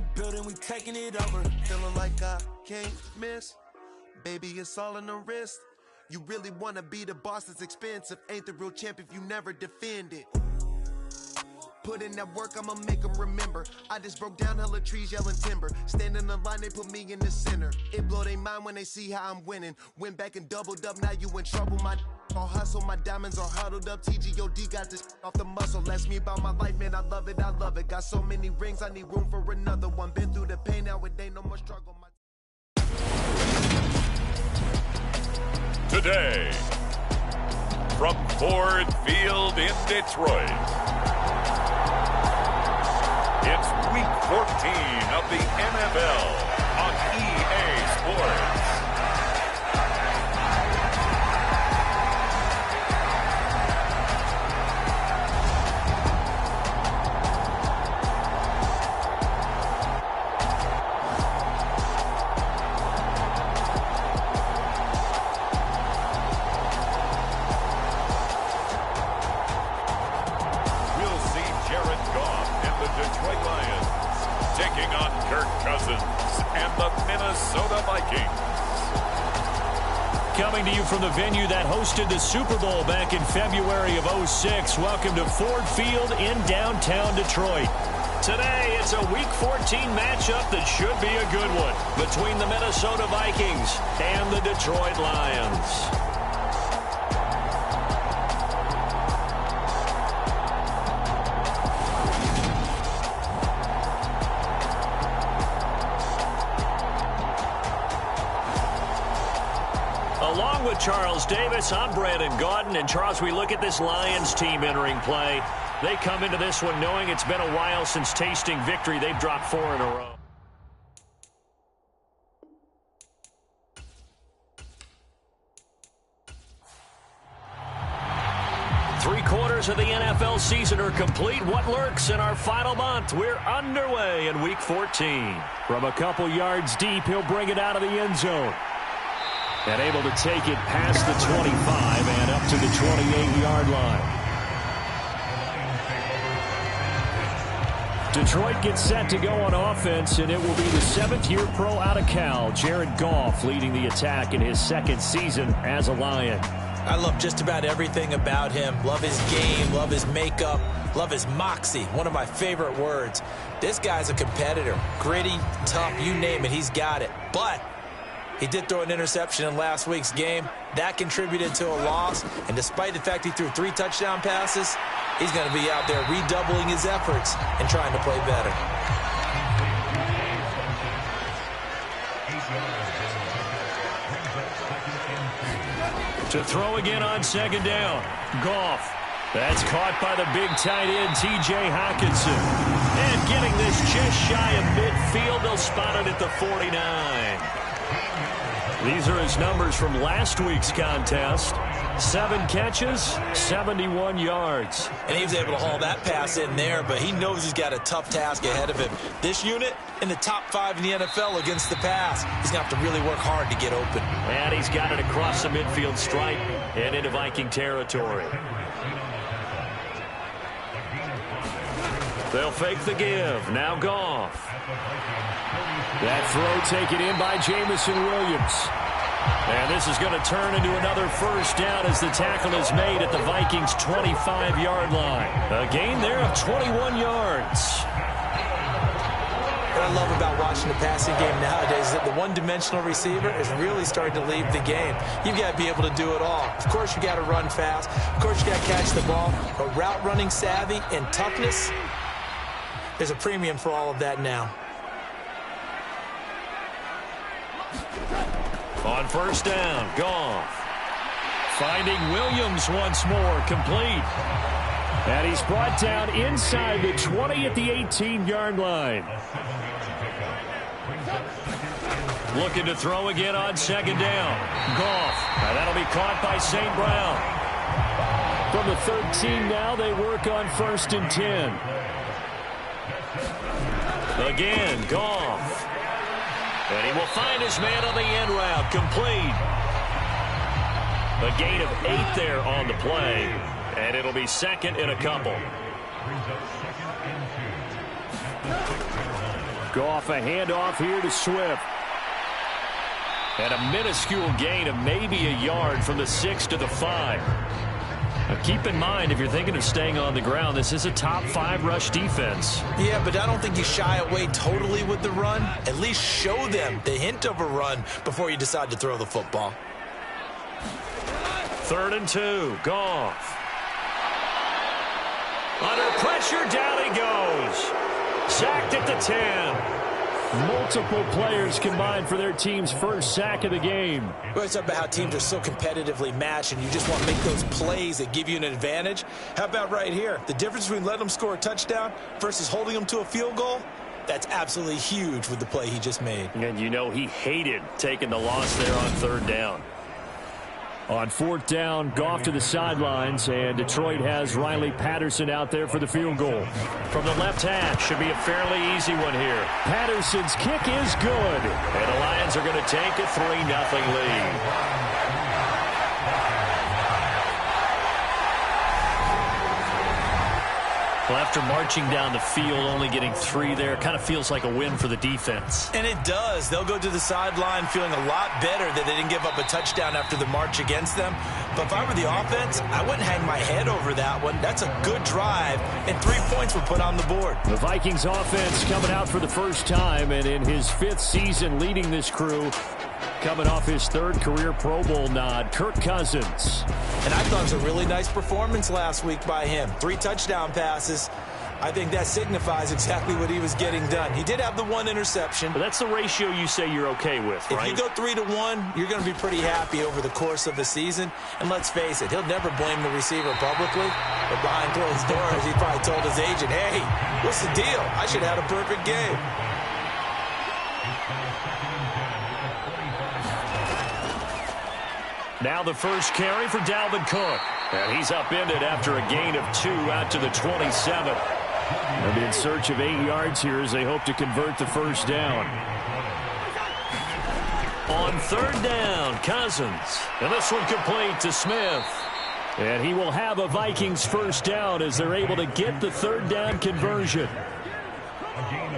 the building, we taking it over. Feeling like I can't miss. Baby, it's all in the wrist. You really wanna be the boss, it's expensive. Ain't the real champ if you never defend it. Put in that work, I'ma make them remember. I just broke down hella trees, yelling timber. Stand in the line, they put me in the center. It blow their mind when they see how I'm winning. Went back and doubled up, now you in trouble. My all hustle, my diamonds are huddled up. TGOD got this off the muscle. Ask me about my life, man, I love it, I love it. Got so many rings, I need room for another one. Been through the pain, now it ain't no more struggle. Today, from Ford Field in Detroit, it's Week 14 of the NFL on EA Sports. Coming to you from the venue that hosted the Super Bowl back in February of '06. Welcome to Ford Field in downtown Detroit. Today, it's a Week 14 matchup that should be a good one between the Minnesota Vikings and the Detroit Lions. Along with Charles Davis, I'm Brandon Gaudin. And Charles, we look at this Lions team entering play. They come into this one knowing it's been a while since tasting victory. They've dropped 4 in a row. Three-quarters of the NFL season are complete. What lurks in our final month? We're underway in Week 14. From a couple yards deep, he'll bring it out of the end zone. And able to take it past the 25 and up to the 28-yard line. Detroit gets set to go on offense, and it will be the 7th-year pro out of Cal, Jared Goff, leading the attack in his 2nd season as a Lion. I love just about everything about him. Love his game, love his makeup, love his moxie, one of my favorite words. This guy's a competitor. Gritty, tough, you name it, he's got it. But he did throw an interception in last week's game. That contributed to a loss. And despite the fact he threw 3 touchdown passes, he's going to be out there redoubling his efforts and trying to play better. To throw again on 2nd down. Goff. That's caught by the big tight end, T.J. Hockenson. And getting this just shy of midfield, they'll spot it at the 49. These are his numbers from last week's contest. 7 catches, 71 yards. And he was able to haul that pass in there, but he knows he's got a tough task ahead of him. This unit in the top 5 in the NFL against the pass. He's going to have to really work hard to get open. And he's got it across the midfield stripe and into Viking territory. They'll fake the give. Now Goff. That throw taken in by Jamison Williams. And this is going to turn into another first down as the tackle is made at the Vikings' 25-yard line. A gain there of 21 yards. What I love about watching the passing game nowadays is that the one-dimensional receiver is really starting to leave the game. You've got to be able to do it all. Of course, you got to run fast. Of course, you got to catch the ball. But route running savvy and toughness, there's a premium for all of that now. On first down, Goff. Finding Williams once more, complete. And he's brought down inside the 20 at the 18-yard line. Looking to throw again on 2nd down. Goff. Now that'll be caught by St. Brown. From the 13 now, they work on 1st and 10. Again, Goff. And he will find his man on the end route, complete. A gain of 8 there on the play, and it'll be 2nd and a couple. Goff a handoff here to Swift. And a minuscule gain of maybe a yard from the 6 to the 5. Now keep in mind, if you're thinking of staying on the ground, this is a top 5 rush defense. Yeah, but I don't think you shy away totally with the run. At least show them the hint of a run before you decide to throw the football. 3rd and 2. Goff. Under pressure, down he goes. Sacked at the 10. Multiple players combined for their team's first sack of the game. We always talk about how teams are so competitively matched and you just want to make those plays that give you an advantage. How about right here? The difference between letting them score a touchdown versus holding them to a field goal, that's absolutely huge with the play he just made. And you know he hated taking the loss there on 3rd down. On 4th down, Goff to the sidelines, and Detroit has Riley Patterson out there for the field goal. From the left hash, should be a fairly easy one here. Patterson's kick is good, and the Lions are going to take a 3-0 lead. Well, after marching down the field, only getting 3 there, kind of feels like a win for the defense. And it does. They'll go to the sideline feeling a lot better that they didn't give up a touchdown after the march against them. But if I were the offense, I wouldn't hang my head over that one. That's a good drive, and 3 points were put on the board. The Vikings offense coming out for the first time, and in his 5th season leading this crew, coming off his 3rd career Pro Bowl nod, Kirk Cousins. And I thought it was a really nice performance last week by him. 3 touchdown passes. I think that signifies exactly what he was getting done. He did have the 1 interception. But that's the ratio you say you're okay with, right? If you go 3-1, you're going to be pretty happy over the course of the season. And let's face it, he'll never blame the receiver publicly. But behind closed doors, he probably told his agent, hey, what's the deal? I should have had a perfect game. Now the first carry for Dalvin Cook. And he's upended after a gain of 2 out to the 27. They'll be in search of 8 yards here as they hope to convert the first down. On 3rd down, Cousins. And this one complete to Smith. And he will have a Vikings first down as they're able to get the 3rd down conversion.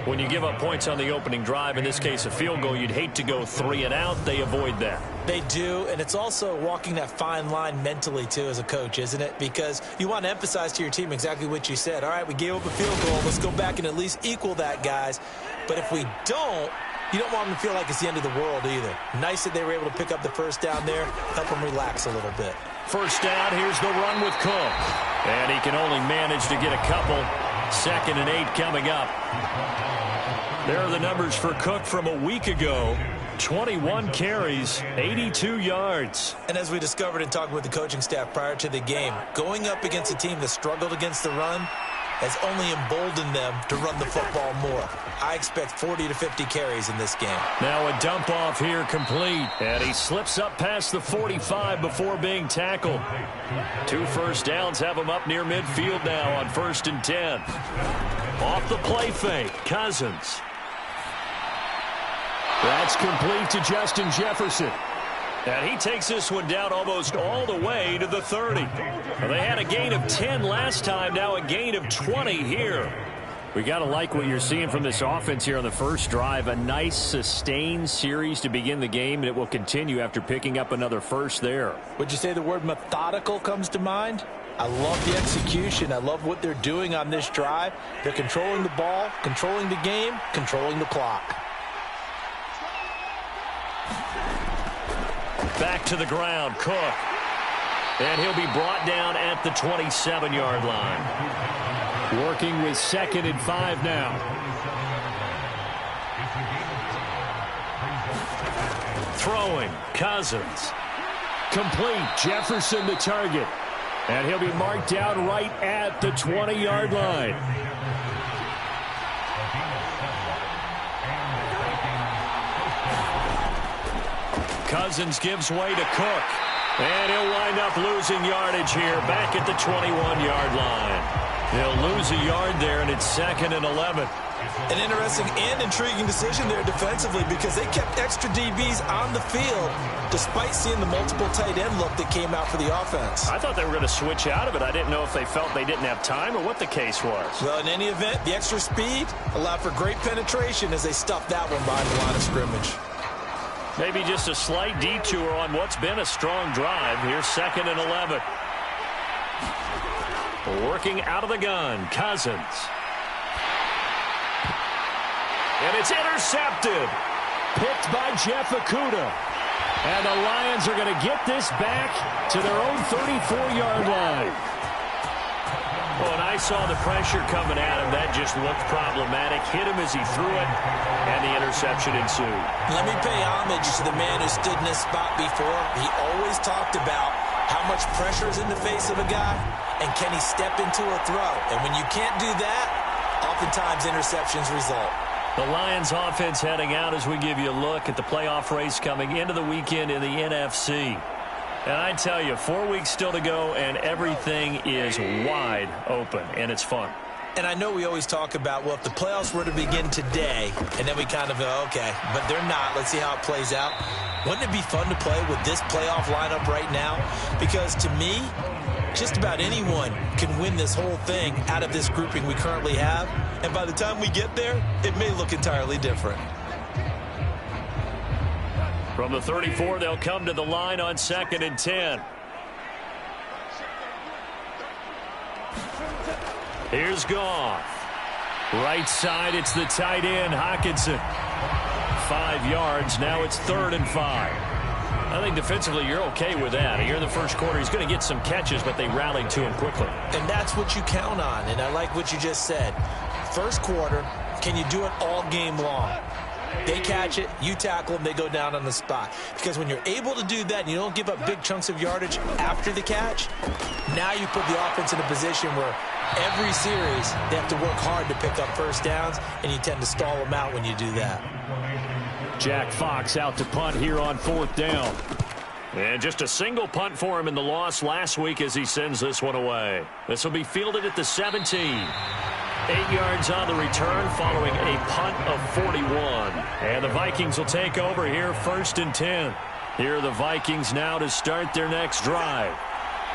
When you give up points on the opening drive, in this case a field goal, you'd hate to go 3 and out. They avoid that. They do, and it's also walking that fine line mentally, too, as a coach, isn't it? Because you want to emphasize to your team exactly what you said. All right, we gave up a field goal. Let's go back and at least equal that, guys. But if we don't, you don't want them to feel like it's the end of the world either. Nice that they were able to pick up the first down there, help them relax a little bit. First down, here's the run with Cook. And he can only manage to get a couple. 2nd and 8 coming up. There are the numbers for Cook from a week ago. 21 carries, 82 yards. And as we discovered in talking with the coaching staff prior to the game, going up against a team that struggled against the run has only emboldened them to run the football more. I expect 40 to 50 carries in this game. Now a dump off here complete. And he slips up past the 45 before being tackled. 2 first downs have him up near midfield now on 1st and 10. Off the play fake, Cousins. That's complete to Justin Jefferson. And he takes this one down almost all the way to the 30. Well, they had a gain of 10 last time, now a gain of 20 here. We got to like what you're seeing from this offense here on the first drive. A nice, sustained series to begin the game, and it will continue after picking up another first there. Would you say the word methodical comes to mind? I love the execution. I love what they're doing on this drive. They're controlling the ball, controlling the game, controlling the clock. Back to the ground, Cook. And he'll be brought down at the 27-yard line. Working with 2nd and 5 now. Throwing, Cousins. Complete, Jefferson the target. And he'll be marked down right at the 20-yard line. Cousins gives way to Cook. And he'll wind up losing yardage here back at the 21-yard line. He'll lose a yard there, and it's 2nd and 11. An interesting and intriguing decision there defensively because they kept extra DBs on the field despite seeing the multiple tight end look that came out for the offense. I thought they were going to switch out of it. I didn't know if they felt they didn't have time or what the case was. Well, in any event, the extra speed allowed for great penetration as they stuffed that one behind the line of scrimmage. Maybe just a slight detour on what's been a strong drive. Here's 2nd and 11. Working out of the gun, Cousins. And it's intercepted. Picked by Jeff Okudah. And the Lions are going to get this back to their own 34-yard line. Well, when I saw the pressure coming at him, that just looked problematic. Hit him as he threw it, and the interception ensued. Let me pay homage to the man who stood in this spot before. He always talked about how much pressure is in the face of a guy, and can he step into a throw. And when you can't do that, oftentimes interceptions result. The Lions offense heading out as we give you a look at the playoff race coming into the weekend in the NFC. And I tell you, 4 weeks still to go, and everything is wide open, and it's fun. And I know we always talk about, well, if the playoffs were to begin today, and then we kind of go, okay, but they're not. Let's see how it plays out. Wouldn't it be fun to play with this playoff lineup right now? Because to me, just about anyone can win this whole thing out of this grouping we currently have. And by the time we get there, it may look entirely different. From the 34, they'll come to the line on 2nd and 10. Here's Goff. Right side, it's the tight end, Hockenson. 5 yards. Now it's 3rd and 5. I think defensively you're okay with that. Here in the first quarter, he's going to get some catches, but they rallied to him quickly. And that's what you count on, and I like what you just said. First quarter, can you do it all game long? They catch it, you tackle them, they go down on the spot. Because when you're able to do that and you don't give up big chunks of yardage after the catch, now you put the offense in a position where every series they have to work hard to pick up first downs, and you tend to stall them out when you do that. Jack Fox out to punt here on 4th down. And just a single punt for him in the loss last week as he sends this one away. This will be fielded at the 17. 8 yards on the return following a punt of 41. And the Vikings will take over here 1st and 10. Here are the Vikings now to start their next drive.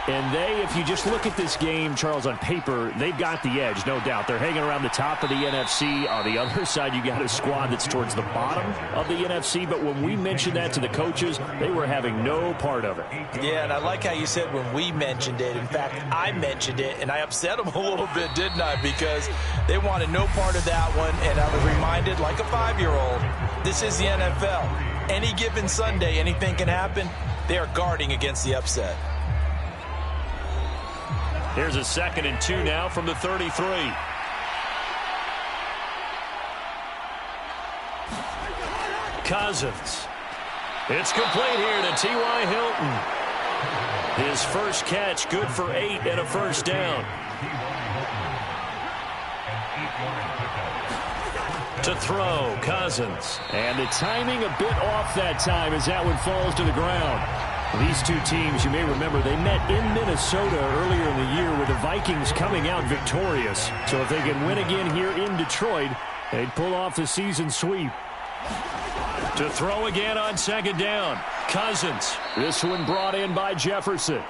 And they, if you just look at this game, Charles, on paper, they've got the edge, no doubt. They're hanging around the top of the NFC. On the other side, you got a squad that's towards the bottom of the NFC. But when we mentioned that to the coaches, they were having no part of it. Yeah, and I like how you said when we mentioned it. In fact, I mentioned it, and I upset them a little bit, didn't I? Because they wanted no part of that one. And I was reminded, like a 5-year-old, this is the NFL. Any given Sunday, anything can happen. They are guarding against the upset. Here's a 2nd and 2 now from the 33. Cousins. It's complete here to T.Y. Hilton. His first catch, good for 8 and a first down. To throw, Cousins. And the timing a bit off that time as that one falls to the ground. These two teams, you may remember, they met in Minnesota earlier in the year with the Vikings coming out victorious. So if they can win again here in Detroit, they'd pull off the season sweep. To throw again on 2nd down, Cousins. This one brought in by Jefferson.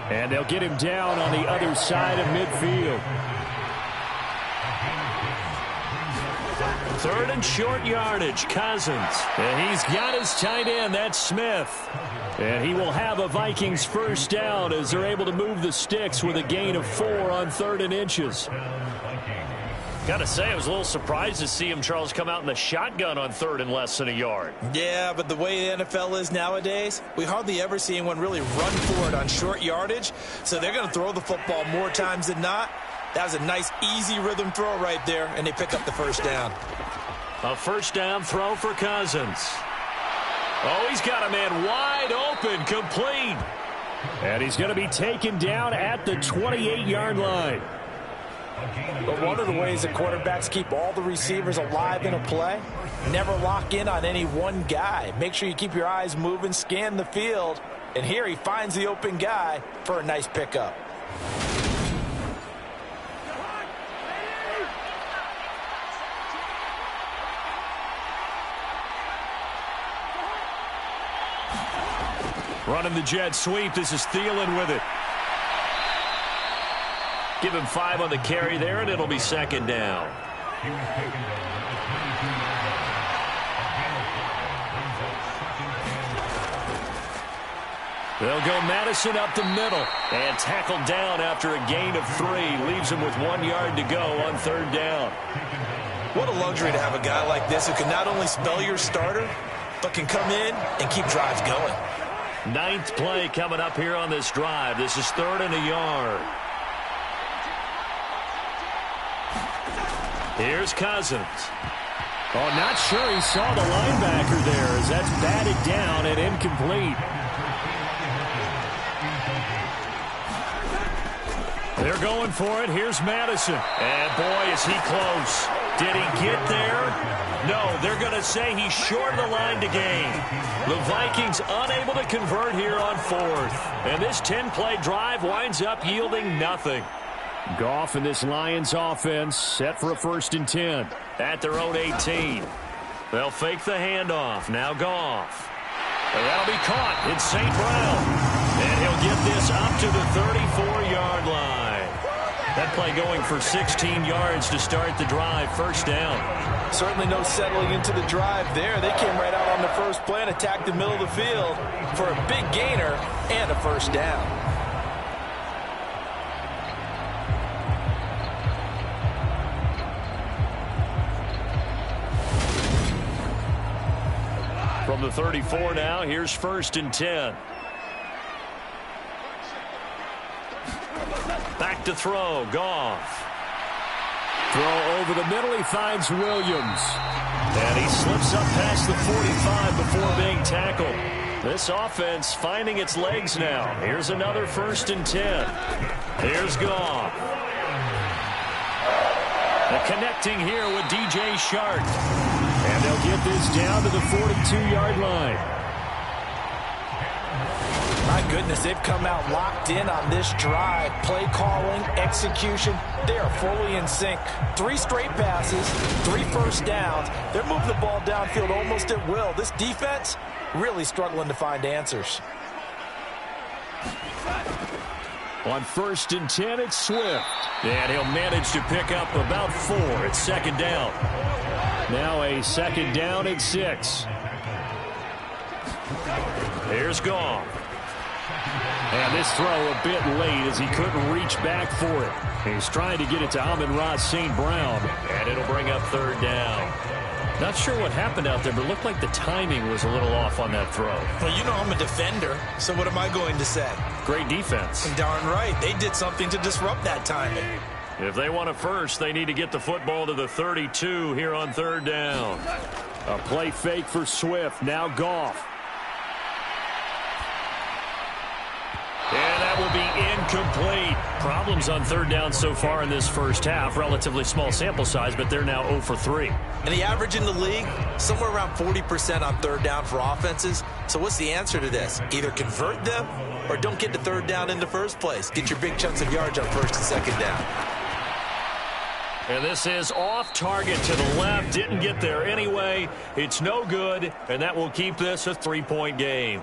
And they'll get him down on the other side of midfield. 3rd and short yardage, Cousins. And he's got his tight end, that's Smith. And he will have a Vikings first down as they're able to move the sticks with a gain of 4 on 3rd and inches. Got to say, I was a little surprised to see him, Charles, come out in the shotgun on 3rd and less than a yard. Yeah, but the way the NFL is nowadays, we hardly ever see anyone really run for it on short yardage. So they're going to throw the football more times than not. That was a nice, easy rhythm throw right there, and they pick up the first down. A first down throw for Cousins. Oh, he's got a man wide open, complete. And he's going to be taken down at the 28-yard line. But one of the ways that quarterbacks keep all the receivers alive in a play, never lock in on any one guy. Make sure you keep your eyes moving, scan the field. And here he finds the open guy for a nice pickup. Running the jet sweep. This is Thielen with it. Give him 5 on the carry there, and it'll be second down. They'll go Madison up the middle and tackled down after a gain of 3. Leaves him with 1 yard to go on third down. What a luxury to have a guy like this who can not only spell your starter, but can come in and keep drives going. 9th play coming up here on this drive. This is 3rd and a yard. Here's Cousins. Oh, not sure he saw the linebacker there as that's batted down and incomplete. They're going for it. Here's Madison. And boy, is he close. Did he get there? No, they're going to say he's short of the line to gain. The Vikings unable to convert here on 4th. And this 10-play drive winds up yielding nothing. Goff and this Lions offense set for a 1st and 10. At their own 18. They'll fake the handoff. Now Goff. And that'll be caught. It's St. Brown. And he'll get this up to the 34-yard line. That play going for 16 yards to start the drive. First down. Certainly no settling into the drive there. They came right out on the first play and attacked the middle of the field for a big gainer and a first down. From the 34 now, here's 1st and 10. Back to throw, Goff. Throw over the middle, he finds Williams. And he slips up past the 45 before being tackled. This offense finding its legs now. Here's another 1st and 10. Here's Goff. The connecting here with DJ Shark. And they'll get this down to the 42-yard line. My goodness, they've come out locked in on this drive. Play calling, execution, they are fully in sync. 3 straight passes, 3 first downs. They're moving the ball downfield almost at will. This defense really struggling to find answers. On 1st and 10, it's Swift. And he'll manage to pick up about 4. It's second down. Now a 2nd down and 6. Here's Goff. And this throw a bit late as he couldn't reach back for it. He's trying to get it to Amon-Ra St. Brown. And it'll bring up 3rd down. Not sure what happened out there, but it looked like the timing was a little off on that throw. Well, you know I'm a defender, so what am I going to say? Great defense. Darn right. They did something to disrupt that timing. If they want a first, they need to get the football to the 32 here on 3rd down. A play fake for Swift. Now Goff. And that will be incomplete. Problems on 3rd down so far in this first half. Relatively small sample size, but they're now 0 for 3. And the average in the league, somewhere around 40% on 3rd down for offenses. So what's the answer to this? Either convert them or don't get to 3rd down in the first place. Get your big chunks of yards on 1st and 2nd down. And this is off target to the left. Didn't get there anyway. It's no good, and that will keep this a 3-point game.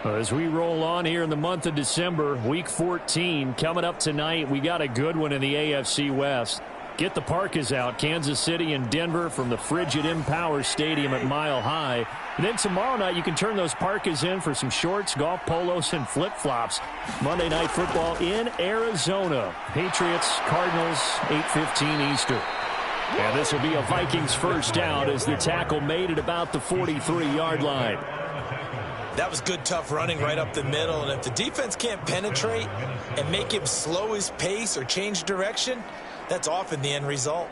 As we roll on here in the month of December, Week 14 coming up tonight, we got a good one in the AFC West. Get the parkas out, Kansas City and Denver from the frigid Empower Stadium at Mile High. And then tomorrow night, you can turn those parkas in for some shorts, golf polos, and flip-flops. Monday Night Football in Arizona. Patriots, Cardinals, 8:15 Eastern. And this will be a Vikings first down as the tackle made at about the 43-yard line. That was good, tough running right up the middle. And if the defense can't penetrate and make him slow his pace or change direction, that's often the end result.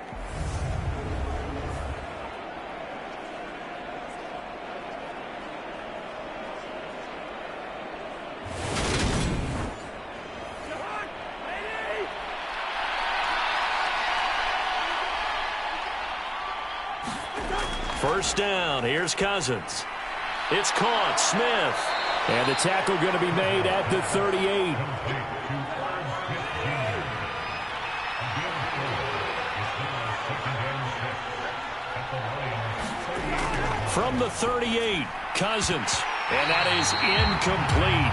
First down. Here's Cousins. It's caught. Smith. And the tackle going to be made at the 38. From the 38, Cousins. And that is incomplete.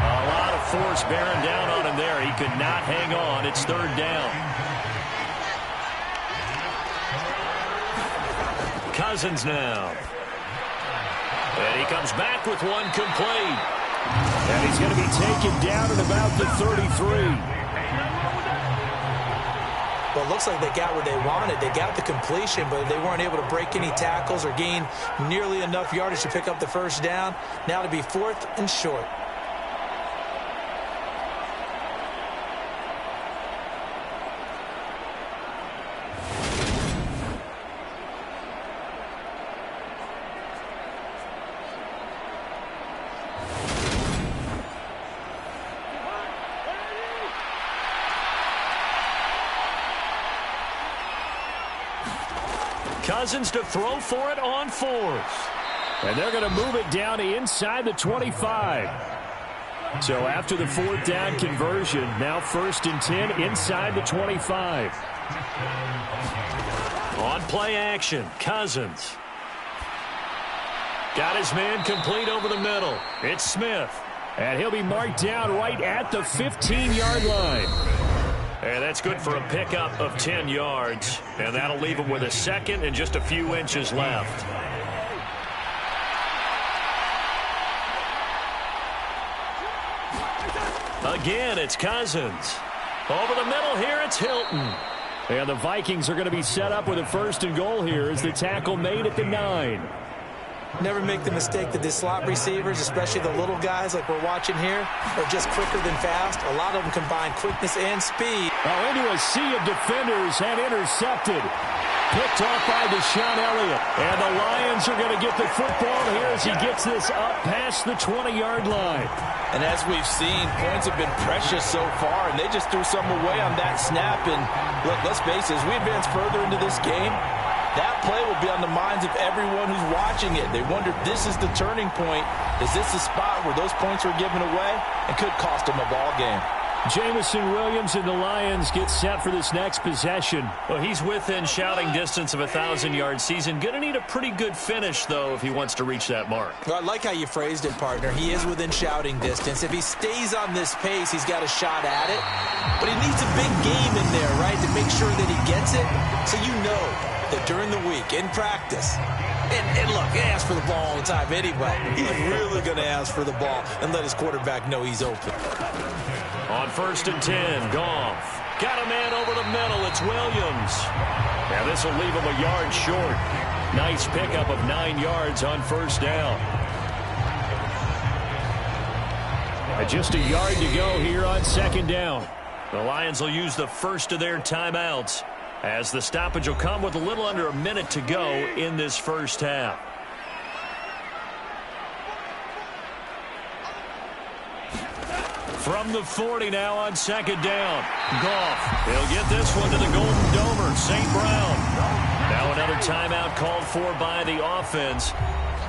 A lot of force bearing down on him there. He could not hang on. It's third down. Cousins now. And he comes back with one complete. And he's going to be taken down at about the 33. Well, it looks like they got what they wanted. They got the completion, but they weren't able to break any tackles or gain nearly enough yardage to pick up the first down. Now to be 4th and short. Cousins to throw for it on 4th. And they're going to move it down to inside the 25. So after the 4th down conversion, now 1st and 10 inside the 25. On play action, Cousins. Got his man complete over the middle. It's Smith. And he'll be marked down right at the 15-yard line. And that's good for a pickup of 10 yards. And that'll leave him with a second and just a few inches left. Again, it's Cousins. Over the middle here, it's Hilton. And the Vikings are going to be set up with a 1st and goal here as the tackle made at the 9. Never make the mistake that the slot receivers, especially the little guys like we're watching here, are just quicker than fast. A lot of them combine quickness and speed. Oh, into a sea of defenders and intercepted. Picked off by Deshaun Elliott. And the Lions are going to get the football here as he gets this up past the 20-yard line. And as we've seen, points have been precious so far, and they just threw some away on that snap. And look, let's face it, as we advance further into this game, that play will be on the minds of everyone who's watching it. They wonder if this is the turning point. Is this the spot where those points were given away and could cost them a ball game? Jamison Williams and the Lions get set for this next possession. Well, he's within shouting distance of a 1,000-yard season. Going to need a pretty good finish, though, if he wants to reach that mark. Well, I like how you phrased it, partner. He is within shouting distance. If he stays on this pace, he's got a shot at it. But he needs a big game in there, right, to make sure that he gets it. So you know that during the week, in practice, and look, he asks for the ball all the time anyway. He's really going to ask for the ball and let his quarterback know he's open. On 1st and 10, Goff. Got a man over the middle. It's Williams. Now this will leave him a yard short. Nice pickup of 9 yards on 1st down. Just a yard to go here on 2nd down. The Lions will use the first of their timeouts, as the stoppage will come with a little under a minute to go in this first half. From the 40 now on 2nd down. Goff. He'll get this one to the Golden Domer, St. Brown. Now another timeout called for by the offense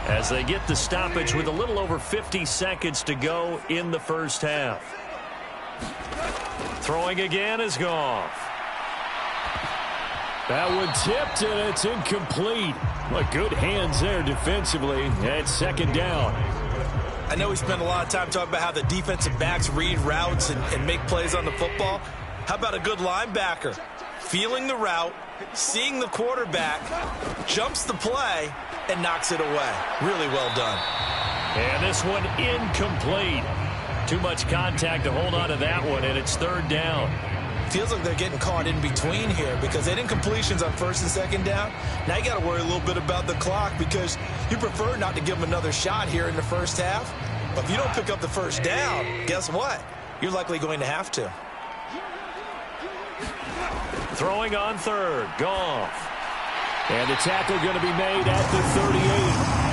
as they get the stoppage with a little over 50 seconds to go in the first half. Throwing again is Goff. That one tipped, and it's incomplete. What good hands there defensively at 2nd down. I know we spent a lot of time talking about how the defensive backs read routes and make plays on the football. How about a good linebacker? Feeling the route, seeing the quarterback, jumps the play, and knocks it away. Really well done. And this one incomplete. Too much contact to hold on to that one, and it's 3rd down. Feels like they're getting caught in between here because they had incompletions on 1st and 2nd down. Now you got to worry a little bit about the clock because you prefer not to give them another shot here in the first half. But if you don't pick up the first down, guess what? You're likely going to have to. Throwing on 3rd, Goff. And the tackle going to be made at the 38.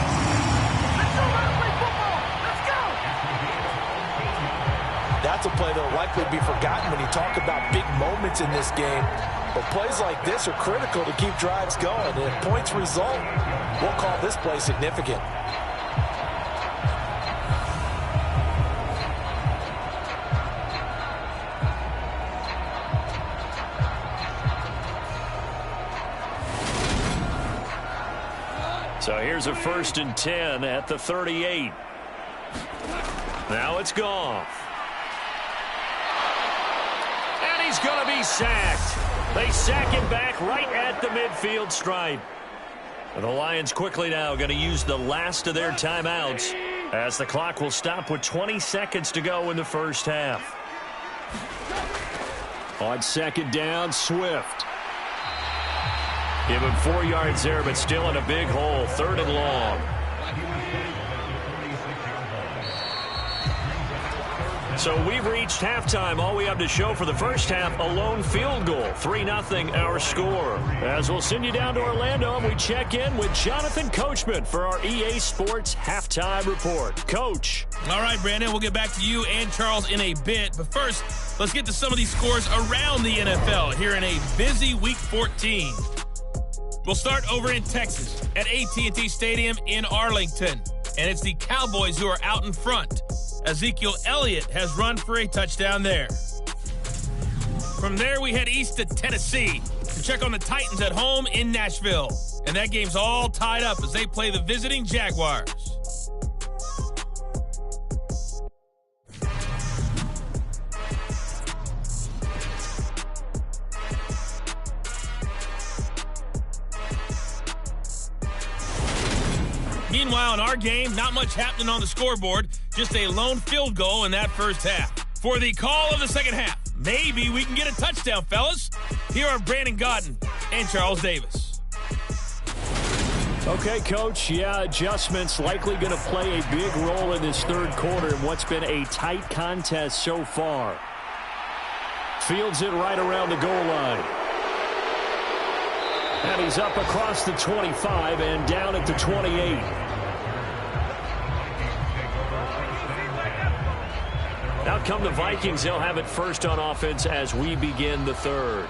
That's a play that will likely be forgotten when you talk about big moments in this game. But plays like this are critical to keep drives going. And if points result, we'll call this play significant. So here's a 1st and 10 at the 38. Now it's Goff. And he's going to be sacked. They sack him back right at the midfield stripe. And the Lions quickly now going to use the last of their timeouts as the clock will stop with 20 seconds to go in the first half. On 2nd down, Swift. Give him 4 yards there, but still in a big hole. 3rd and long. So we've reached halftime. All we have to show for the first half, a lone field goal. 3-0 our score. As we'll send you down to Orlando, and we check in with Jonathan Coachman for our EA Sports Halftime Report. Coach. All right, Brandon, we'll get back to you and Charles in a bit. But first, let's get to some of these scores around the NFL here in a busy Week 14. We'll start over in Texas at AT&T Stadium in Arlington. And it's the Cowboys who are out in front. Ezekiel Elliott has run for a touchdown there. From there, we head east to Tennessee to check on the Titans at home in Nashville. And that game's all tied up as they play the visiting Jaguars. Meanwhile, in our game, not much happening on the scoreboard, just a lone field goal in that first half. For the call of the second half, maybe we can get a touchdown, fellas. Here are Brandon Godden and Charles Davis. Okay, Coach, adjustments likely going to play a big role in this third quarter in what's been a tight contest so far. Fields it right around the goal line. And he's up across the 25 and down at the 28. Out come the Vikings. They'll have it first on offense as we begin the third.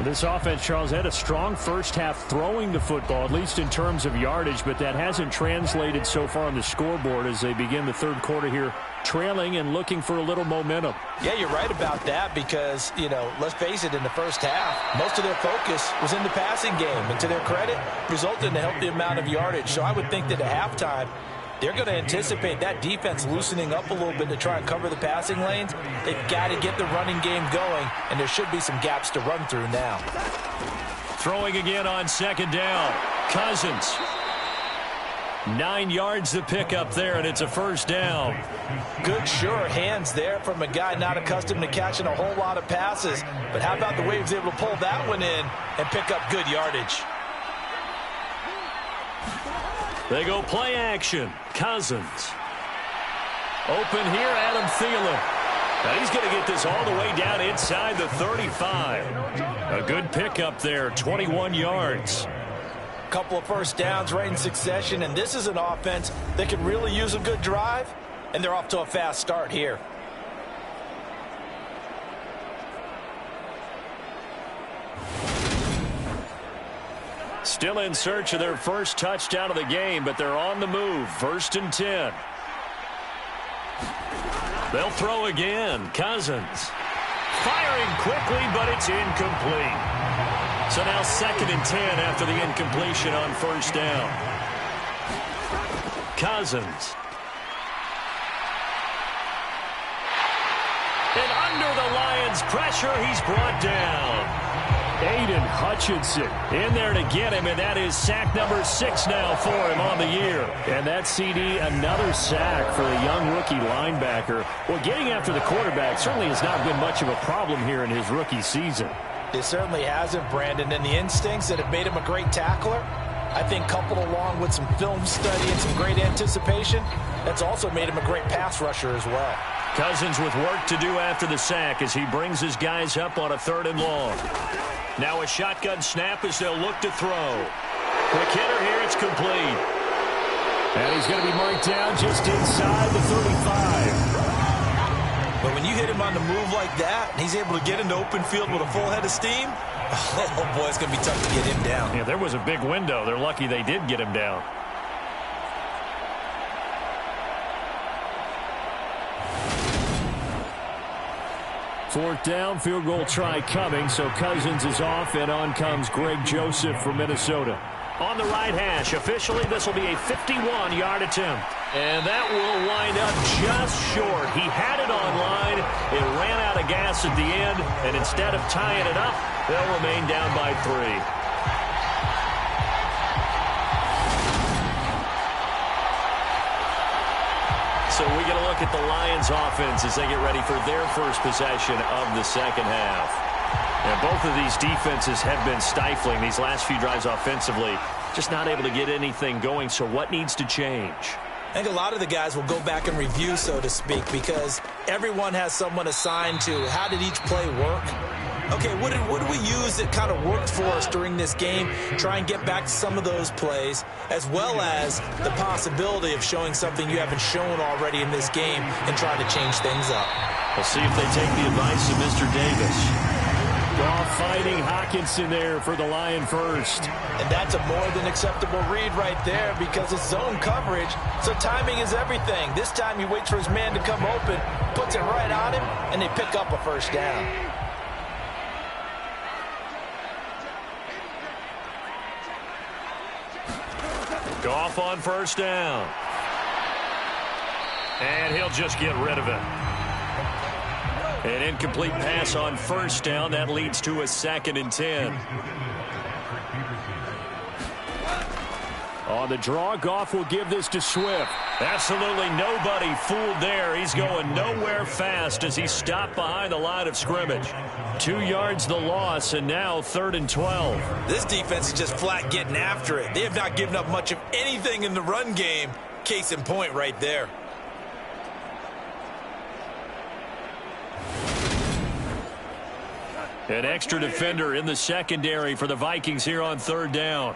This offense, Charles, had a strong first half throwing the football, at least in terms of yardage, but that hasn't translated so far on the scoreboard as they begin the third quarter here, trailing and looking for a little momentum. Yeah, you're right about that because, let's face it, in the first half, most of their focus was in the passing game. And to their credit, resulted in a healthy amount of yardage. So I would think that at halftime, they're going to anticipate that defense loosening up a little bit to try and cover the passing lanes. They've got to get the running game going, and there should be some gaps to run through now. Throwing again on 2nd down. Cousins. 9 yards to pick up there, and it's a first down. Good, sure hands there from a guy not accustomed to catching a whole lot of passes. But how about the way he was able to pull that one in and pick up good yardage? They go play action. Cousins. Open here, Adam Thielen. Now he's going to get this all the way down inside the 35. A good pickup there, 21 yards. Couple of first downs right in succession, and this is an offense that could really use a good drive, and they're off to a fast start here. Still in search of their first touchdown of the game, but they're on the move. 1st and 10. They'll throw again. Cousins. Firing quickly, but it's incomplete. So now 2nd and 10 after the incompletion on first down. Cousins. And under the Lions' pressure, he's brought down. Aiden Hutchinson in there to get him, and that is sack number 6 now for him on the year. And that CD, another sack for the young rookie linebacker. Well, getting after the quarterback certainly has not been much of a problem here in his rookie season. It certainly hasn't, Brandon, and the instincts that have made him a great tackler, I think coupled along with some film study and some great anticipation, that's also made him a great pass rusher as well. Cousins with work to do after the sack as he brings his guys up on a 3rd and long. Now a shotgun snap as they'll look to throw. Quick hitter here, it's complete. And he's going to be marked down just inside the 35. But when you hit him on the move like that, and he's able to get into open field with a full head of steam, oh boy, it's going to be tough to get him down. Yeah, there was a big window. They're lucky they did get him down. Fourth down, field goal try coming, so Cousins is off, and on comes Greg Joseph from Minnesota. on the right hash. Officially, this will be a 51-yard attempt. And that will wind up just short. He had it on line. It ran out of gas at the end. And instead of tying it up, they'll remain down by 3. So we get a look at the Lions offense as they get ready for their first possession of the second half. And both of these defenses have been stifling these last few drives offensively. Just not able to get anything going. So what needs to change? I think a lot of the guys will go back and review, so to speak, because everyone has someone assigned to how did each play work. Okay, what did we use that kind of worked for us during this game? Try and get back to some of those plays, as well as the possibility of showing something you haven't shown already in this game and trying to change things up. We'll see if they take the advice of Mr. Davis. Goff fighting Hockenson there for the Lion first. And that's a more than acceptable read right there because it's zone coverage, so timing is everything. This time he waits for his man to come open, puts it right on him, and they pick up a first down. Goff on first down. And he'll just get rid of it. An incomplete pass on first down. That leads to a 2nd and 10. On the draw, Goff will give this to Swift. Absolutely nobody fooled there. He's going nowhere fast as he's stopped behind the line of scrimmage. 2 yards the loss, and now 3rd and 12. This defense is just flat getting after it. They have not given up much of anything in the run game. Case in point right there. An extra defender in the secondary for the Vikings here on 3rd down.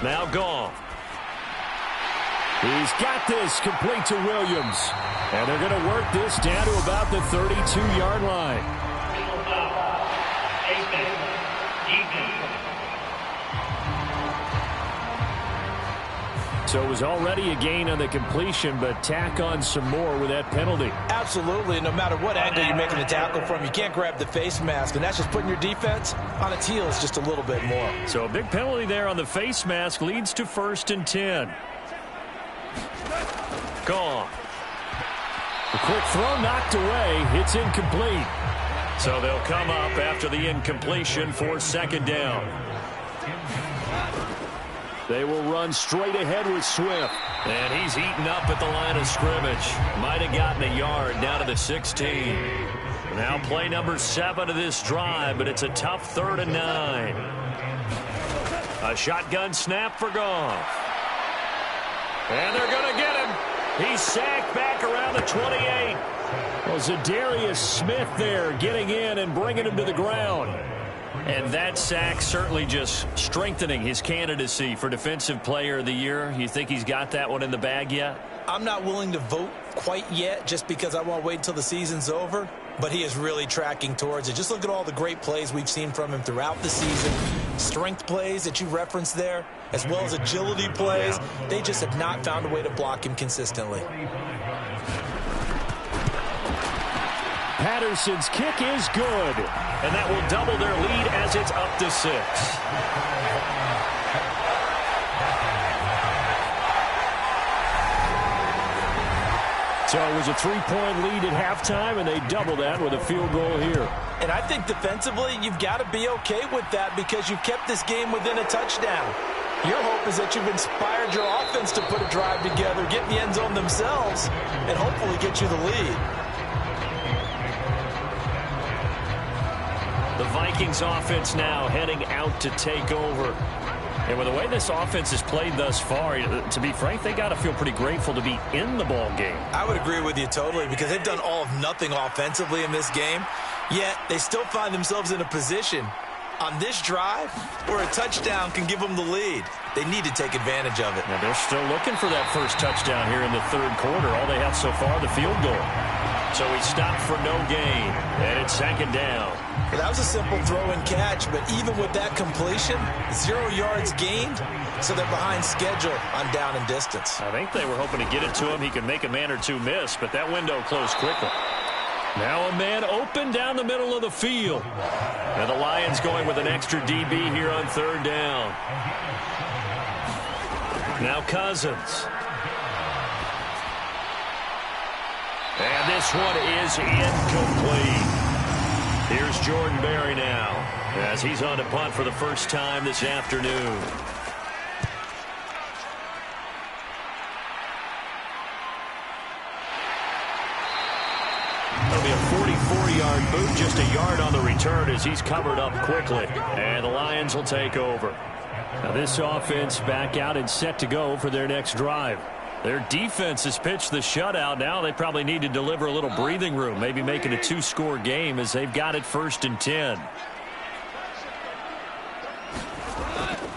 Now Goff. He's got this complete to Williams. And they're going to work this down to about the 32-yard line. So it was already a gain on the completion, but tack on some more with that penalty. Absolutely. No matter what angle you're making the tackle from, you can't grab the face mask, and that's just putting your defense on its heels just a little bit more. So a big penalty there on the face mask leads to 1st and 10. Gone. A quick throw knocked away. It's incomplete. So they'll come up after the incompletion for 2nd down. They will run straight ahead with Swift. And he's eaten up at the line of scrimmage. Might have gotten a yard down to the 16. Now play number 7 of this drive, but it's a tough 3rd and 9. A shotgun snap for Goff. And they're going to get him. He's sacked back around the 28. Well, Zadarius Smith there getting in and bringing him to the ground. And that sack certainly just strengthening his candidacy for Defensive Player of the Year. You think he's got that one in the bag yet? I'm not willing to vote quite yet just because I want to wait until the season's over. But he is really tracking towards it. Just look at all the great plays we've seen from him throughout the season. Strength plays that you referenced there, as well as agility plays. They just have not found a way to block him consistently. Patterson's kick is good. And that will double their lead as it's up to 6. So it was a 3-point lead at halftime, and they double that with a field goal here. And I think defensively, you've got to be okay with that because you've kept this game within a touchdown. Your hope is that you've inspired your offense to put a drive together, get in the end zone themselves, and hopefully get you the lead. The Vikings offense now heading out to take over. And with the way this offense has played thus far, to be frank, they got to feel pretty grateful to be in the ball game. I would agree with you totally because they've done all of nothing offensively in this game, yet they still find themselves in a position on this drive where a touchdown can give them the lead. They need to take advantage of it. Now they're still looking for that first touchdown here in the 3rd quarter. All they have so far, the field goal. So he stopped for no gain, and it's 2nd down. Well, that was a simple throw and catch, but even with that completion, 0 yards gained, so they're behind schedule on down and distance. I think they were hoping to get it to him. He could make a man or two miss, but that window closed quickly. Now a man open down the middle of the field. And the Lions going with an extra DB here on third down. Now Cousins. And this one is incomplete. Here's Jordan Berry now as he's on to punt for the first time this afternoon. It'll be a 44-yard boot, just a yard on the return as he's covered up quickly. And the Lions will take over. Now this offense back out and set to go for their next drive. Their defense has pitched the shutout. Now they probably need to deliver a little breathing room, maybe make it a 2-score game as they've got it 1st and 10.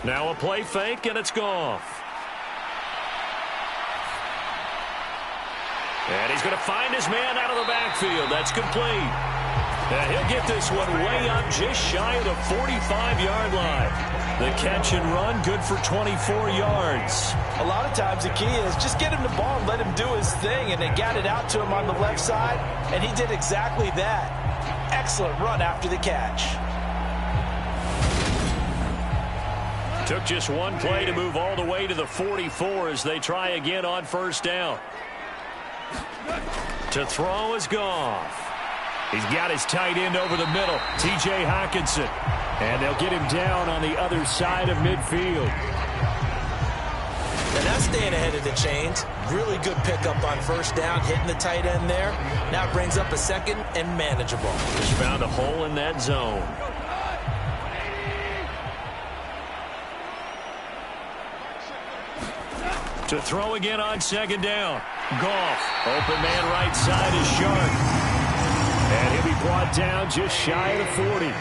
Now a play fake, and it's Goff. And he's going to find his man out of the backfield. That's complete. And he'll get this one way up just shy of the 45-yard line. The catch and run, good for 24 yards. A lot of times the key is just get him the ball and let him do his thing, and they got it out to him on the left side, and he did exactly that. Excellent run after the catch. Took just one play to move all the way to the 44 as they try again on first down. To throw is Goff. He's got his tight end over the middle, T.J. Hockenson. And they'll get him down on the other side of midfield. And that's staying ahead of the chains. Really good pickup on first down, hitting the tight end there. Now it brings up a second and manageable. Just found a hole in that zone. To throw again on second down. Goff, open man right side is Sharp. And he'll be brought down just shy of the 40.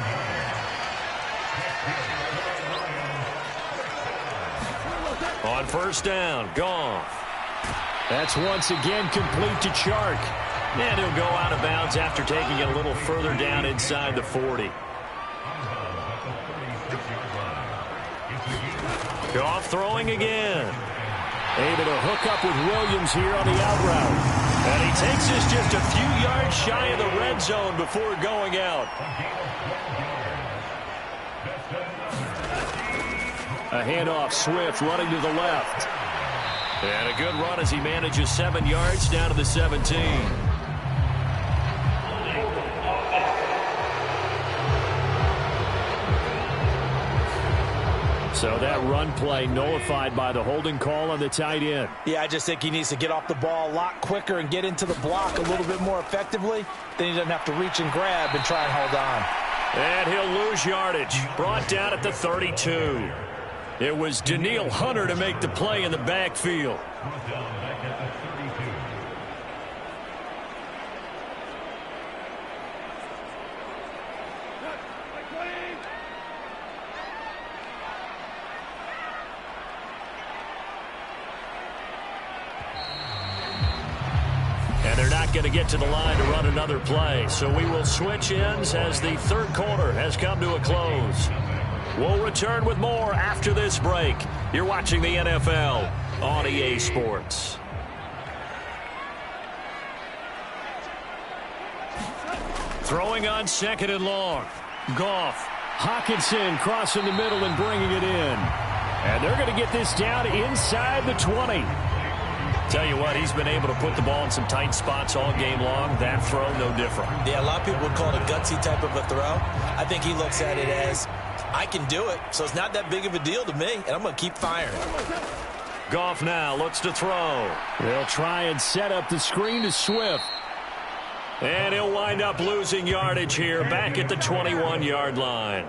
On first down, Goff. That's once again complete to Chark. And he'll go out of bounds after taking it a little further down inside the 40. Goff throwing again. Able to hook up with Williams here on the out route. And he takes this just a few yards shy of the red zone before going out. A handoff, Swift running to the left. And a good run as he manages 7 yards down to the 17. So that run play nullified by the holding call on the tight end. Yeah, I just think he needs to get off the ball a lot quicker and get into the block a little bit more effectively. Then he doesn't have to reach and grab and try and hold on. And he'll lose yardage. Brought down at the 32. It was Danielle Hunter to make the play in the backfield. And they're not going to get to the line to run another play. So we will switch ends as the third quarter has come to a close. We'll return with more after this break. You're watching the NFL on EA Sports. Throwing on second and long. Goff. Hockenson crossing the middle and bringing it in. And they're going to get this down inside the 20. Tell you what, he's been able to put the ball in some tight spots all game long. That throw, no different. Yeah, a lot of people would call it a gutsy type of a throw. I think he looks at it as, I can do it, so it's not that big of a deal to me, and I'm going to keep firing. Goff now looks to throw. They'll try and set up the screen to Swift. And he'll wind up losing yardage here back at the 21-yard line.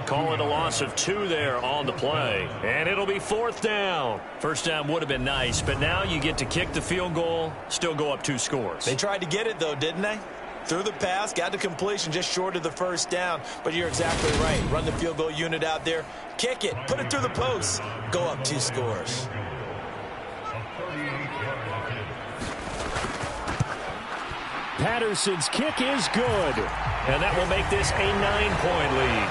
Call it a loss of 2 there on the play. And it'll be fourth down. First down would have been nice, but now you get to kick the field goal, still go up 2 scores. They tried to get it, though, didn't they? Threw the pass, got the completion just short of the first down. But you're exactly right. Run the field goal unit out there. Kick it. Put it through the post. Go up 2 scores. Patterson's kick is good. And that will make this a 9-point lead.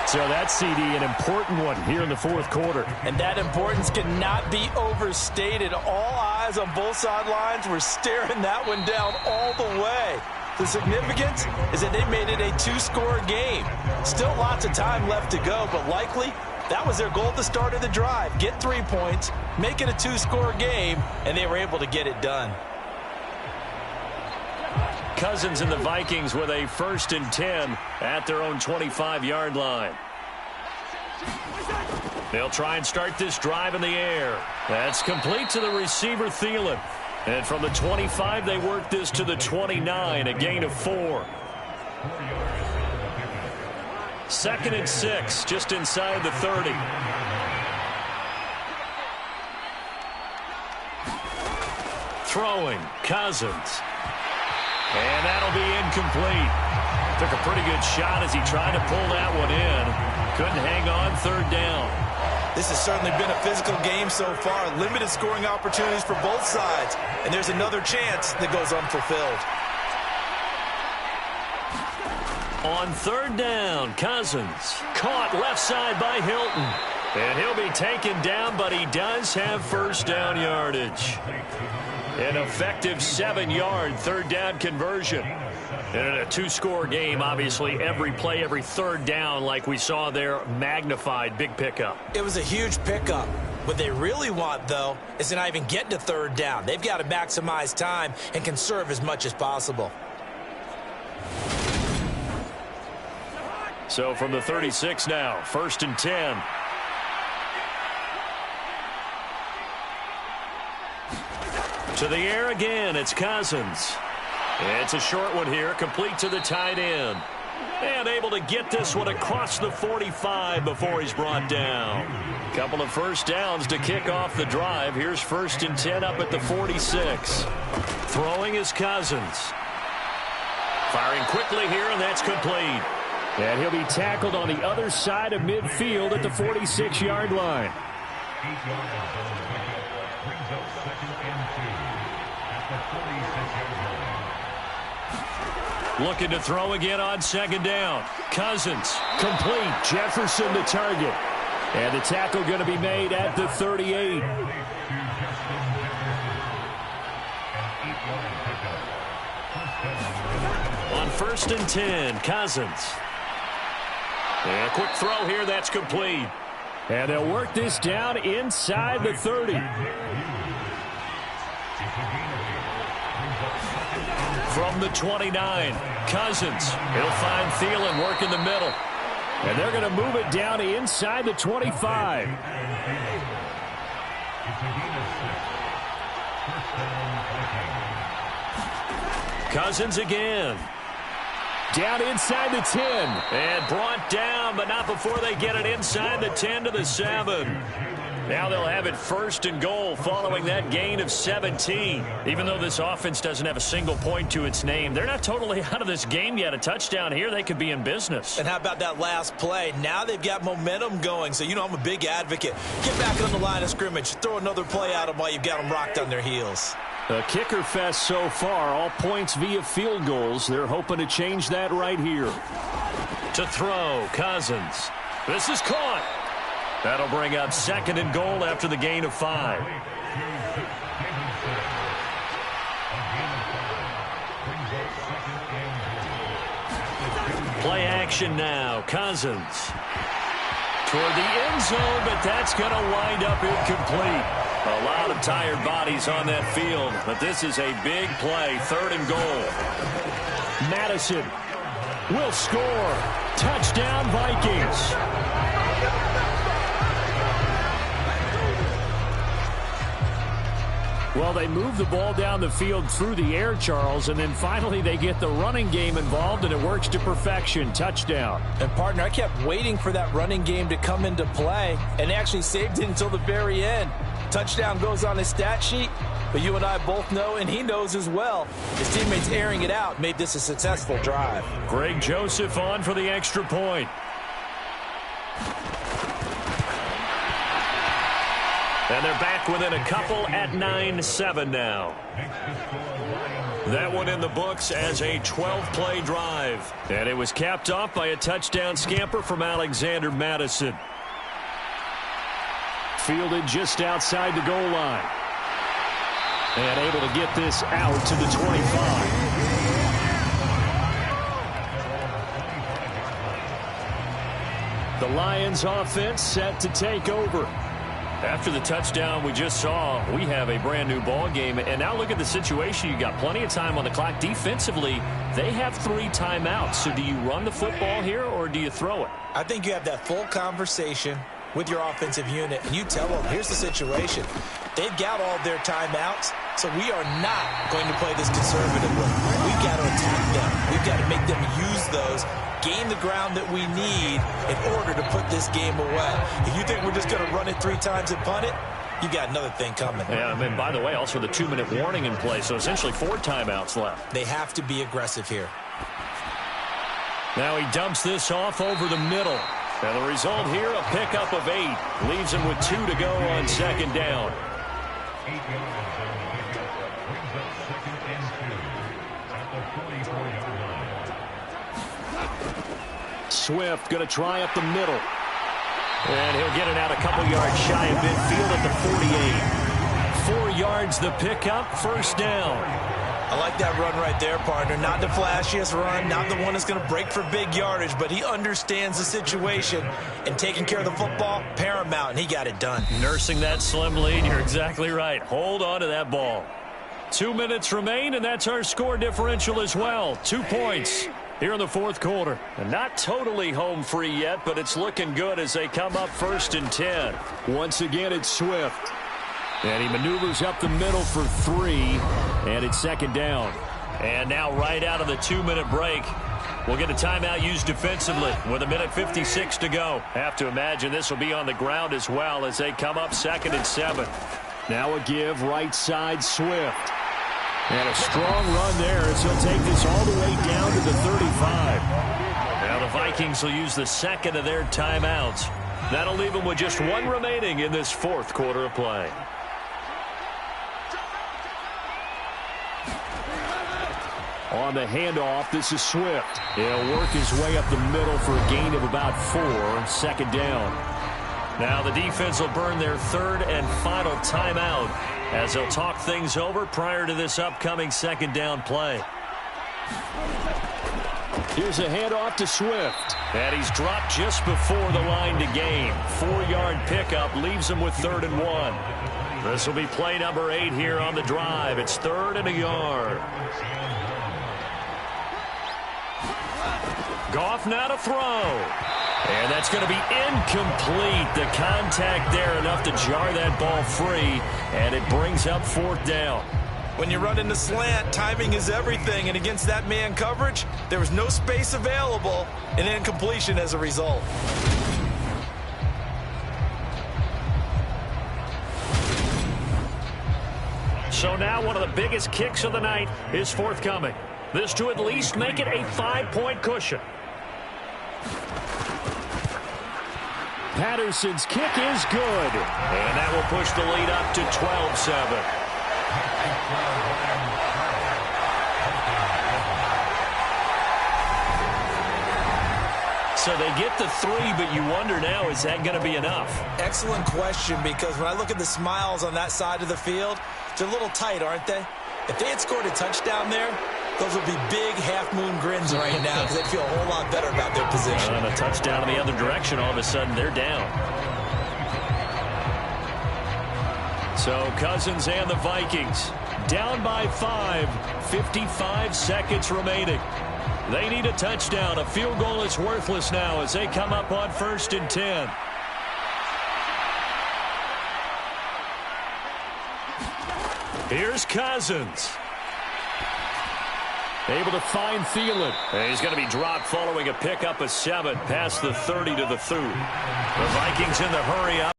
So that CD, an important one here in the fourth quarter. And that importance cannot be overstated. All eyes on both sidelines were staring that one down all the way. The significance is that they made it a two-score game. Still lots of time left to go, but likely that was their goal at the start of the drive. Get 3 points, make it a two-score game, and they were able to get it done. Cousins and the Vikings with a 1st and 10 at their own 25-yard line. They'll try and start this drive in the air. That's complete to the receiver, Thielen. And from the 25, they work this to the 29, a gain of 4. 2nd and 6, just inside the 30. Throwing, Cousins. And that'll be incomplete. Took a pretty good shot as he tried to pull that one in. Couldn't hang on, 3rd down. This has certainly been a physical game so far. Limited scoring opportunities for both sides. And there's another chance that goes unfulfilled. On 3rd down, Cousins. Caught left side by Hilton. And he'll be taken down, but he does have 1st down yardage. An effective 7-yard 3rd down conversion. And in a two-score game, obviously, every play, every 3rd down, like we saw there, magnified, big pickup. It was a huge pickup. What they really want, though, is to not even get to 3rd down. They've got to maximize time and conserve as much as possible. So from the 36 now, 1st and 10. To the air again, it's Cousins. It's a short one here, complete to the tight end. And able to get this one across the 45 before he's brought down. Couple of 1st downs to kick off the drive. Here's 1st and 10 up at the 46. Throwing is Cousins. Firing quickly here, and that's complete. And he'll be tackled on the other side of midfield at the 46-yard line. Looking to throw again on 2nd down. Cousins, complete. Jefferson the target. And the tackle going to be made at the 38. On 1st and 10, Cousins. And a quick throw here, that's complete. And they'll work this down inside the 30. From the 29, Cousins. He'll find Thielen working the middle. And they're going to move it down inside the 25. Cousins again. Down inside the 10. And brought down, but not before they get it inside the 10 to the 7. Now they'll have it 1st and goal following that gain of 17. Even though this offense doesn't have a single point to its name, they're not totally out of this game yet. A touchdown here, they could be in business. And how about that last play? Now they've got momentum going, so you know I'm a big advocate. Get back on the line of scrimmage. Throw another play at them while you've got them rocked on their heels. A kicker fest so far, all points via field goals. They're hoping to change that right here. To throw, Cousins. This is caught. That'll bring up 2nd and goal after the gain of 5. Play action now. Cousins. Toward the end zone, but that's going to wind up incomplete. A lot of tired bodies on that field, but this is a big play. 3rd and goal. Madison will score. Touchdown, Vikings. Well, they move the ball down the field through the air, Charles, and then finally they get the running game involved, and it works to perfection. Touchdown. And, partner, I kept waiting for that running game to come into play, and they actually saved it until the very end. Touchdown goes on his stat sheet, but you and I both know, and he knows as well, his teammates airing it out made this a successful drive. Greg Joseph on for the extra point. And they're back within a couple at 9-7 now. That one in the books as a 12-play drive. And it was capped off by a touchdown scamper from Alexander Madison. Fielded just outside the goal line. And able to get this out to the 25. The Lions offense set to take over. After the touchdown we just saw, we have a brand new ball game. And now look at the situation. You got plenty of time on the clock. Defensively, they have 3 timeouts. So do you run the football here or do you throw it? I think you have that full conversation with your offensive unit, and you tell them, here's the situation. They've got all their timeouts, so we are not going to play this conservatively. We've got to attack them. We've got to make them use those, gain the ground that we need in order to put this game away. If you think we're just going to run it 3 times and punt it, you got another thing coming. Yeah, and by the way, also the 2-minute warning in play, so essentially 4 timeouts left. They have to be aggressive here. Now he dumps this off over the middle. And the result here, a pickup of 8. Leaves him with 2 to go on 2nd down. Swift going to try up the middle. And he'll get it out a couple yards shy of midfield at the 48. 4 yards the pickup, 1st down. I like that run right there, partner. Not the flashiest run, not the one that's going to break for big yardage, but he understands the situation, and taking care of the football, paramount, and he got it done. Nursing that slim lead, you're exactly right. Hold on to that ball. 2 minutes remain, and that's our score differential as well. 2 points here in the 4th quarter. And not totally home free yet, but it's looking good as they come up 1st and 10. Once again, it's Swift. And he maneuvers up the middle for 3, and it's 2nd down. And now right out of the 2-minute break, we'll get a timeout used defensively with 1:56 to go. Have to imagine this will be on the ground as well as they come up 2nd and 7. Now a give right side Swift. And a strong run there as he'll take this all the way down to the 35. Now the Vikings will use the 2nd of their timeouts. That'll leave them with just 1 remaining in this 4th quarter of play. On the handoff, this is Swift. He'll work his way up the middle for a gain of about 4, 2nd down. Now the defense will burn their 3rd and final timeout as they'll talk things over prior to this upcoming 2nd down play. Here's a handoff to Swift. And he's dropped just before the line to gain. 4-yard pickup leaves him with 3rd and 1. This will be play number 8 here on the drive. It's 3rd and a yard. Goff now to throw. And that's going to be incomplete. The contact there enough to jar that ball free. And it brings up 4th down. When you run in the slant, timing is everything. And against that man coverage, there was no space available. And incompletion as a result. So now one of the biggest kicks of the night is forthcoming. This to at least make it a 5-point cushion. Patterson's kick is good. And that will push the lead up to 12-7. So they get the 3, but you wonder now, is that going to be enough? Excellent question, because when I look at the smiles on that side of the field, they're a little tight, aren't they? If they had scored a touchdown there, those would be big half-moon grins right now because they'd feel a whole lot better about their position. And a touchdown in the other direction, all of a sudden they're down. So Cousins and the Vikings down by 5, 55 seconds remaining. They need a touchdown. A field goal is worthless now as they come up on 1st and 10. Here's Cousins. Able to find Thielen. And he's going to be dropped following a pickup of 7 past the 30 to the 2. The Vikings in the hurry up.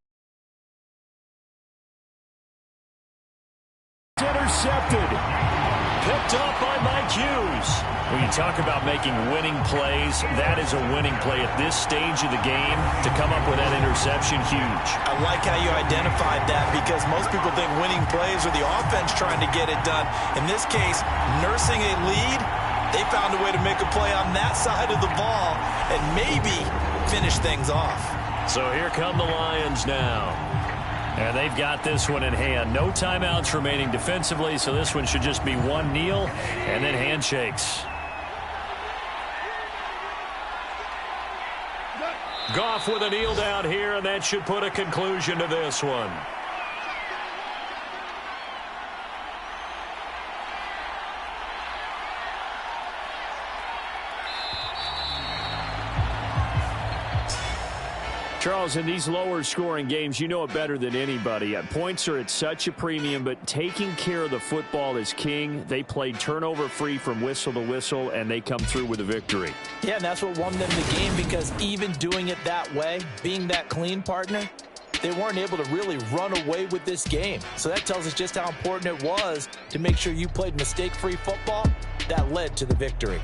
Intercepted. Picked off by Mike Hughes. When you talk about making winning plays, that is a winning play at this stage of the game. To come up with that interception, huge. I like how you identified that, because most people think winning plays are the offense trying to get it done. In this case, nursing a lead, they found a way to make a play on that side of the ball and maybe finish things off. So here come the Lions now. And they've got this one in hand. No timeouts remaining defensively, so this one should just be one kneel and then handshakes. Goff with a kneel down here, and that should put a conclusion to this one. Charles, in these lower-scoring games, you know it better than anybody. Points are at such a premium, but taking care of the football is king. They played turnover-free from whistle to whistle, and they come through with a victory. Yeah, and that's what won them the game, because even doing it that way, being that clean partner, they weren't able to really run away with this game. So that tells us just how important it was to make sure you played mistake-free football. That led to the victory.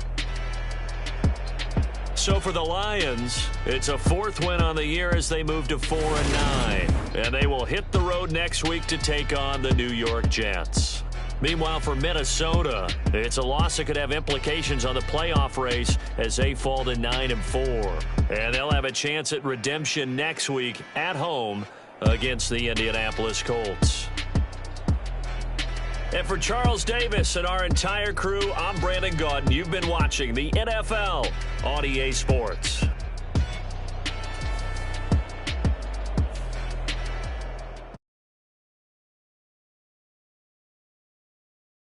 So for the Lions, it's a fourth win on the year as they move to 4-9. And they will hit the road next week to take on the New York Jets. Meanwhile, for Minnesota, it's a loss that could have implications on the playoff race as they fall to 9-4. And they'll have a chance at redemption next week at home against the Indianapolis Colts. And for Charles Davis and our entire crew, I'm Brandon Gaudin. You've been watching the NFL on EA Sports.